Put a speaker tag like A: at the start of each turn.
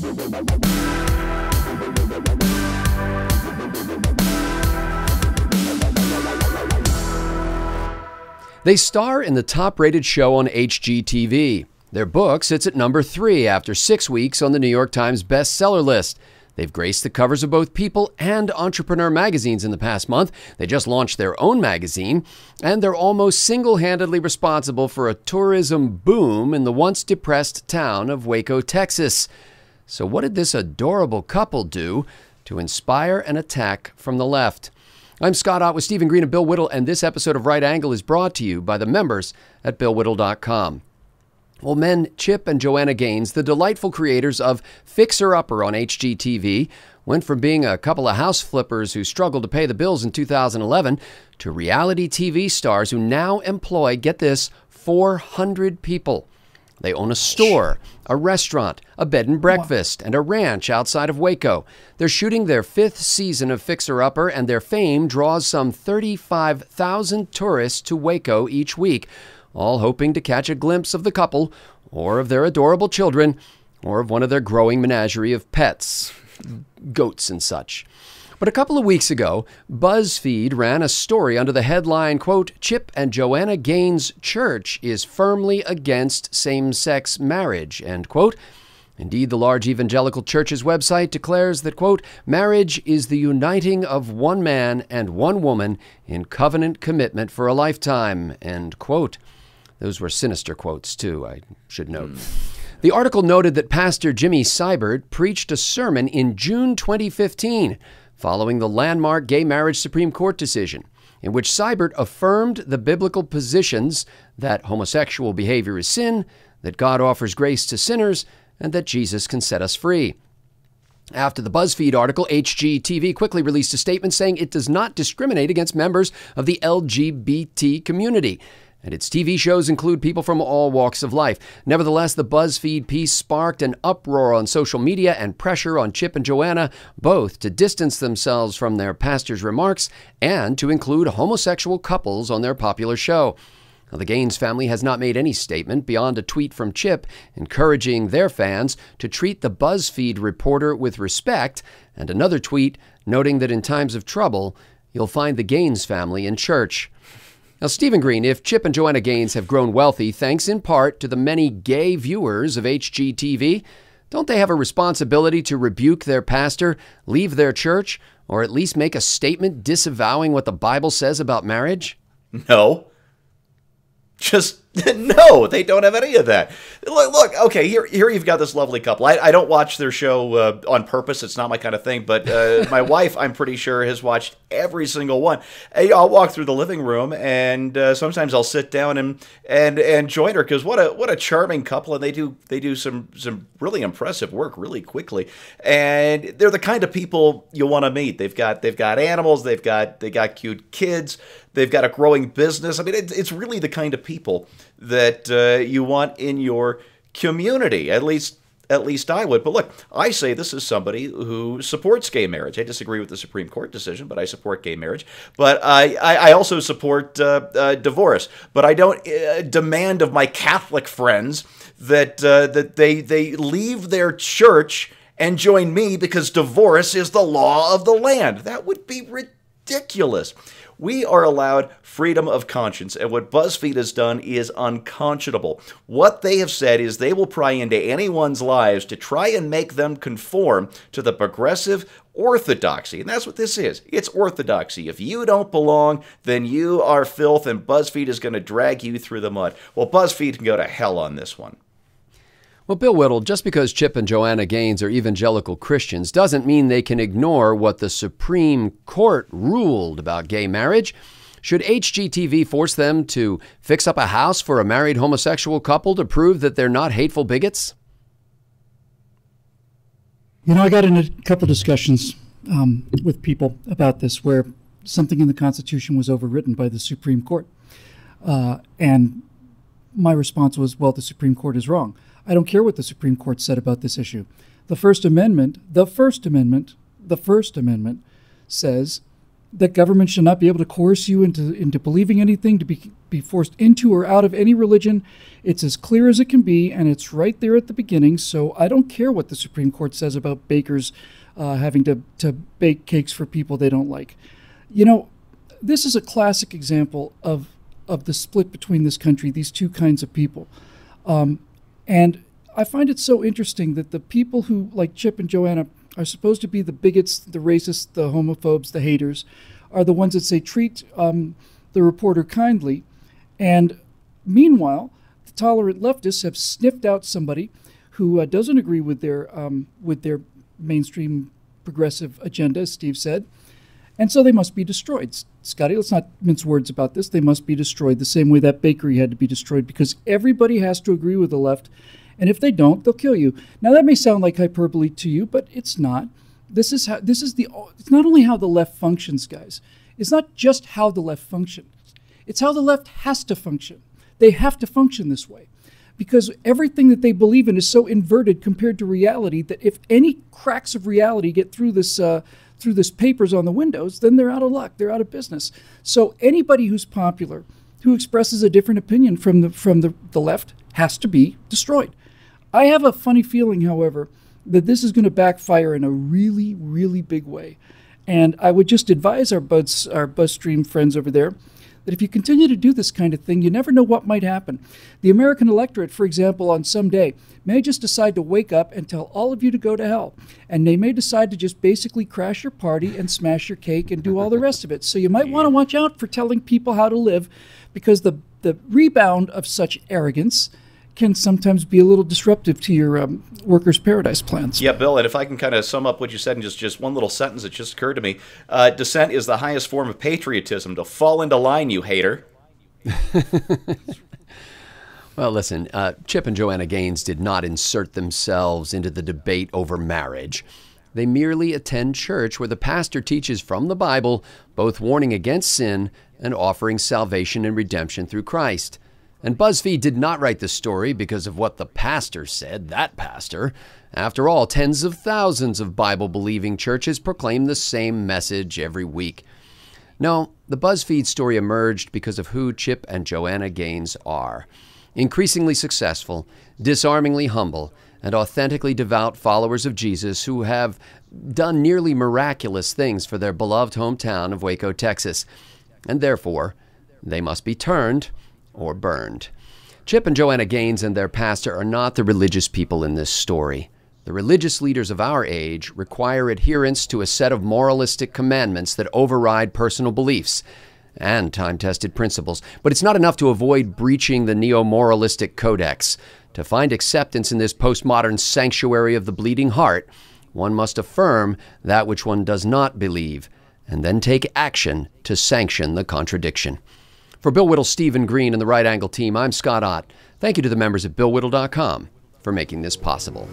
A: They star in the top-rated show on HGTV. Their book sits at number 3 after 6 weeks on the New York Times bestseller list. They've graced the covers of both People and Entrepreneur magazines in the past month. They just launched their own magazine, and they're almost single-handedly responsible for a tourism boom in the once depressed town of Waco, Texas. So what did this adorable couple do to inspire an attack from the left? I'm Scott Ott with Stephen Green and Bill Whittle, and this episode of Right Angle is brought to you by the members at BillWhittle.com. Well, men Chip and Joanna Gaines, the delightful creators of Fixer Upper on HGTV, went from being a couple of house flippers who struggled to pay the bills in 2011 to reality TV stars who now employ, get this, 400 people. They own a store, a restaurant, a bed and breakfast, and a ranch outside of Waco. They're shooting their 5th season of Fixer Upper, and their fame draws some 35,000 tourists to Waco each week, all hoping to catch a glimpse of the couple, or of their adorable children, or of one of their growing menagerie of pets, goats and such. But a couple of weeks ago, BuzzFeed ran a story under the headline, quote, Chip and Joanna Gaines' church is firmly against same-sex marriage, end quote. Indeed, the large evangelical church's website declares that, quote, marriage is the uniting of one man and one woman in covenant commitment for a lifetime, end quote. Those were sinister quotes, too, I should note. The article noted that Pastor Jimmy Seibert preached a sermon in June 2015 following the landmark gay marriage Supreme Court decision, in which Seibert affirmed the biblical positions that homosexual behavior is sin, that God offers grace to sinners, and that Jesus can set us free. After the BuzzFeed article, HGTV quickly released a statement saying it does not discriminate against members of the LGBT community, and its TV shows include people from all walks of life. Nevertheless, the BuzzFeed piece sparked an uproar on social media and pressure on Chip and Joanna, both to distance themselves from their pastor's remarks and to include homosexual couples on their popular show. Now, the Gaines family has not made any statement beyond a tweet from Chip encouraging their fans to treat the BuzzFeed reporter with respect, and another tweet noting that in times of trouble, you'll find the Gaines family in church. Now, Stephen Green, if Chip and Joanna Gaines have grown wealthy thanks in part to the many gay viewers of HGTV, don't they have a responsibility to rebuke their pastor, leave their church, or at least make a statement disavowing what the Bible says about marriage?
B: No. Just no, they don't have any of that. Look, okay, here you've got this lovely couple. I don't watch their show on purpose. It's not my kind of thing. But my wife, I'm pretty sure, has watched every single one. I'll walk through the living room, and sometimes I'll sit down and join her, because what a charming couple, and they do some really impressive work really quickly. And they're the kind of people you want to meet. They've got animals. They got cute kids. They've got a growing business. I mean, it's really the kind of people that you want in your community. At least I would. But look, I say this is somebody who supports gay marriage. I disagree with the Supreme Court decision, but I support gay marriage. But I also support divorce. But I don't demand of my Catholic friends that they leave their church and join me because divorce is the law of the land. That would be ridiculous. We are allowed freedom of conscience, and what BuzzFeed has done is unconscionable. What they have said is they will pry into anyone's lives to try and make them conform to the progressive orthodoxy, and that's what this is. It's orthodoxy. If you don't belong, then you are filth, and BuzzFeed is going to drag you through the mud. Well, BuzzFeed can go to hell on this one.
A: Well, Bill Whittle, just because Chip and Joanna Gaines are evangelical Christians doesn't mean they can ignore what the Supreme Court ruled about gay marriage. Should HGTV force them to fix up a house for a married homosexual couple to prove that they're not hateful bigots?
C: You know, I got in a couple discussions with people about this where something in the Constitution was overwritten by the Supreme Court. And my response was, well, the Supreme Court is wrong. I don't care what the Supreme Court said about this issue. The First Amendment says that government should not be able to coerce you into believing anything, to be forced into or out of any religion. It's as clear as it can be, and it's right there at the beginning. So I don't care what the Supreme Court says about bakers having to bake cakes for people they don't like. You know, this is a classic example of the split between this country, these two kinds of people. And I find it so interesting that the people who, like Chip and Joanna, are supposed to be the bigots, the racists, the homophobes, the haters, are the ones that say treat the reporter kindly. And meanwhile, the tolerant leftists have sniffed out somebody who doesn't agree with their mainstream progressive agenda, as Steve said. And so they must be destroyed. Scotty, let's not mince words about this. They must be destroyed the same way that bakery had to be destroyed, because everybody has to agree with the left. And if they don't, they'll kill you. Now, that may sound like hyperbole to you, but it's not. It's not only how the left functions, guys. It's not just how the left functions. It's how the left has to function. They have to function this way, because everything that they believe in is so inverted compared to reality that if any cracks of reality get through this papers on the windows, then they're out of luck. They're out of business. So anybody who's popular, who expresses a different opinion from the left, has to be destroyed. I have a funny feeling, however, that this is going to backfire in a really, really big way. And I would just advise our BuzzStream friends over there that if you continue to do this kind of thing, you never know what might happen. The American electorate, for example, on some day, may just decide to wake up and tell all of you to go to hell. And they may decide to just basically crash your party and smash your cake and do all the rest of it. So you might want to watch out for telling people how to live, because the rebound of such arrogance can sometimes be a little disruptive to your workers' paradise plans.
B: Yeah, Bill, and if I can kind of sum up what you said in just one little sentence that just occurred to me, dissent is the highest form of patriotism. To fall into line, you hater.
A: Well, listen, Chip and Joanna Gaines did not insert themselves into the debate over marriage. They merely attend church where the pastor teaches from the Bible, both warning against sin and offering salvation and redemption through Christ. And BuzzFeed did not write the story because of what the pastor said, that pastor. After all, tens of thousands of Bible-believing churches proclaim the same message every week. No, the BuzzFeed story emerged because of who Chip and Joanna Gaines are. Increasingly successful, disarmingly humble, and authentically devout followers of Jesus who have done nearly miraculous things for their beloved hometown of Waco, Texas. And therefore, they must be turned or burned. Chip and Joanna Gaines and their pastor are not the religious people in this story. The religious leaders of our age require adherence to a set of moralistic commandments that override personal beliefs and time-tested principles. But it's not enough to avoid breaching the neo-moralistic codex. To find acceptance in this postmodern sanctuary of the bleeding heart, one must affirm that which one does not believe, and then take action to sanction the contradiction. For Bill Whittle, Stephen Green, and the Right Angle team, I'm Scott Ott. Thank you to the members at BillWhittle.com for making this possible.